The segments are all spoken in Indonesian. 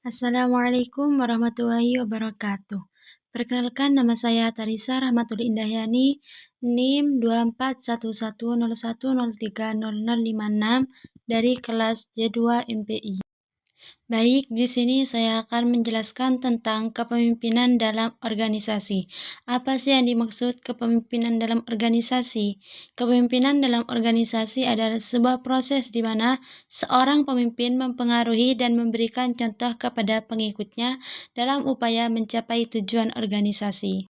Assalamualaikum warahmatullahi wabarakatuh. Perkenalkan, nama saya Tarisa Rahmatul Indahyani, NIM 241101030056 dari kelas J2 MPI. Baik, di sini saya akan menjelaskan tentang kepemimpinan dalam organisasi. Apa sih yang dimaksud kepemimpinan dalam organisasi? Kepemimpinan dalam organisasi adalah sebuah proses di mana seorang pemimpin mempengaruhi dan memberikan contoh kepada pengikutnya dalam upaya mencapai tujuan organisasi.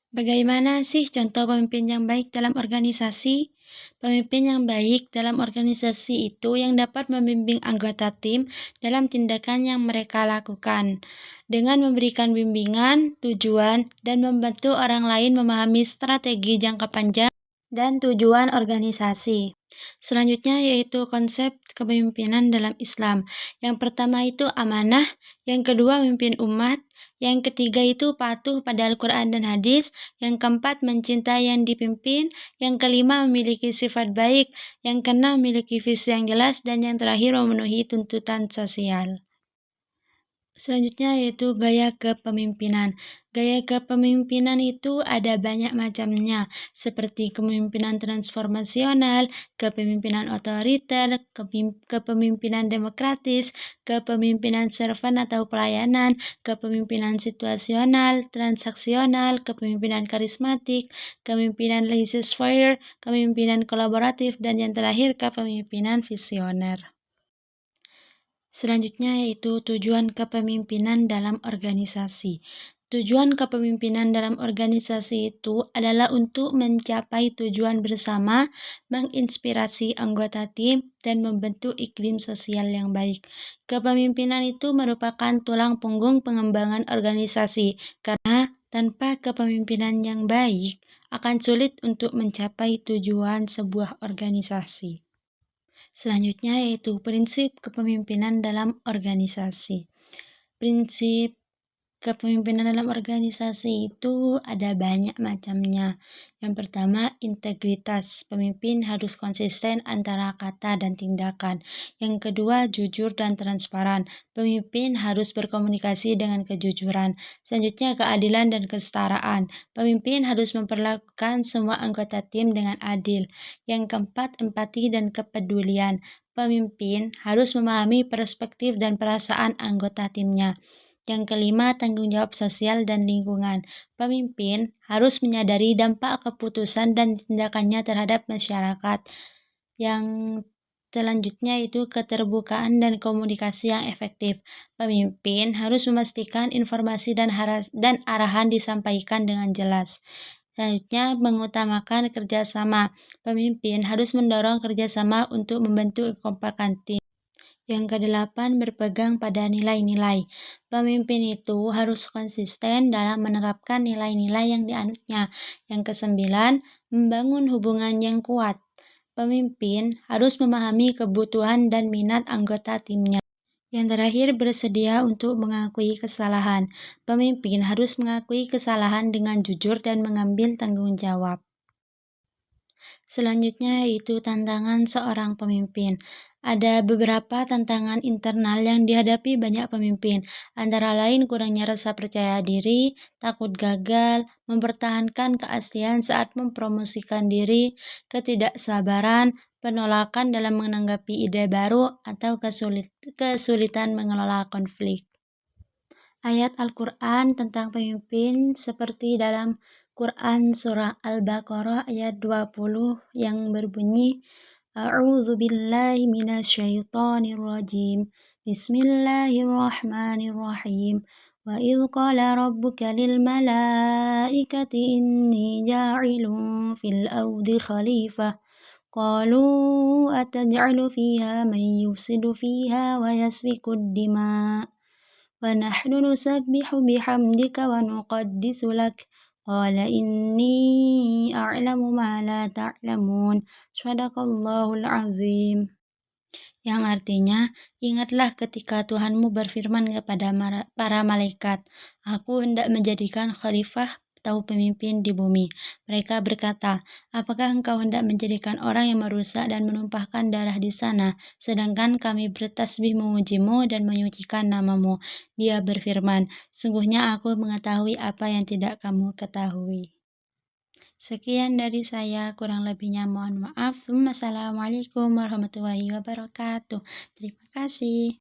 Bagaimana sih contoh pemimpin yang baik dalam organisasi? Pemimpin yang baik dalam organisasi itu yang dapat membimbing anggota tim dalam tindakan yang mereka lakukan, dengan memberikan bimbingan, tujuan, dan membantu orang lain memahami strategi jangka panjang dan tujuan organisasi. Selanjutnya yaitu konsep kepemimpinan dalam Islam. Yang pertama itu amanah, yang kedua memimpin umat, yang ketiga itu patuh pada Al-Quran dan hadis, yang keempat mencintai yang dipimpin, yang kelima memiliki sifat baik, yang keenam memiliki visi yang jelas, dan yang terakhir memenuhi tuntutan sosial. Selanjutnya yaitu gaya kepemimpinan. Gaya kepemimpinan itu ada banyak macamnya, seperti kepemimpinan transformasional, kepemimpinan otoriter, kepemimpinan demokratis, kepemimpinan servan atau pelayanan, kepemimpinan situasional, transaksional, kepemimpinan karismatik, kepemimpinan laissez-faire, kepemimpinan kolaboratif, dan yang terakhir kepemimpinan visioner. Selanjutnya yaitu tujuan kepemimpinan dalam organisasi. Tujuan kepemimpinan dalam organisasi itu adalah untuk mencapai tujuan bersama, menginspirasi anggota tim, dan membentuk iklim sosial yang baik. Kepemimpinan itu merupakan tulang punggung pengembangan organisasi, karena tanpa kepemimpinan yang baik, akan sulit untuk mencapai tujuan sebuah organisasi. Selanjutnya yaitu prinsip kepemimpinan dalam organisasi. Prinsip kepemimpinan dalam organisasi itu ada banyak macamnya. Yang pertama, integritas. Pemimpin harus konsisten antara kata dan tindakan. Yang kedua, jujur dan transparan. Pemimpin harus berkomunikasi dengan kejujuran. Selanjutnya, keadilan dan kesetaraan. Pemimpin harus memperlakukan semua anggota tim dengan adil. Yang keempat, empati dan kepedulian. Pemimpin harus memahami perspektif dan perasaan anggota timnya. Yang kelima, tanggung jawab sosial dan lingkungan. Pemimpin harus menyadari dampak keputusan dan tindakannya terhadap masyarakat. Yang selanjutnya itu keterbukaan dan komunikasi yang efektif. Pemimpin harus memastikan informasi dan arahan disampaikan dengan jelas. Selanjutnya, mengutamakan kerjasama. Pemimpin harus mendorong kerjasama untuk membentuk kekompakan tim. Yang kedelapan, berpegang pada nilai-nilai. Pemimpin itu harus konsisten dalam menerapkan nilai-nilai yang dianutnya. Yang kesembilan, membangun hubungan yang kuat. Pemimpin harus memahami kebutuhan dan minat anggota timnya. Yang terakhir, bersedia untuk mengakui kesalahan. Pemimpin harus mengakui kesalahan dengan jujur dan mengambil tanggung jawab. Selanjutnya yaitu tantangan seorang pemimpin. Ada beberapa tantangan internal yang dihadapi banyak pemimpin, antara lain kurangnya rasa percaya diri, takut gagal, mempertahankan keaslian saat mempromosikan diri, ketidaksabaran, penolakan dalam menanggapi ide baru, atau kesulitan mengelola konflik. Ayat Al-Quran tentang pemimpin seperti dalam Quran Surah Al-Baqarah ayat 20 yang berbunyi A'udzu billahi minasyaitonir rajim. Bismillahirrahmanirrahim. Wa idh qala rabbuka lil malaikati inni ja'ilun fil ardi khalifah. Qalu ataj'alu fiha man yufsidu fiha wa yasfikud dima' wa nahnu nusabbihu bihamdika wa nuqaddisu lak. Qala inni a'lamu ma la ta'lamun. Shadaqallahul azim. Yang artinya, ingatlah ketika Tuhanmu berfirman kepada para malaikat, Aku hendak menjadikan khalifah atau pemimpin di bumi. Mereka berkata, "Apakah engkau hendak menjadikan orang yang merusak dan menumpahkan darah di sana, sedangkan kami bertasbih memujimu dan menyucikan namamu?" Dia berfirman, "Sungguhnya aku mengetahui apa yang tidak kamu ketahui." Sekian dari saya, kurang lebihnya mohon maaf. Wassalamualaikum warahmatullahi wabarakatuh. Terima kasih.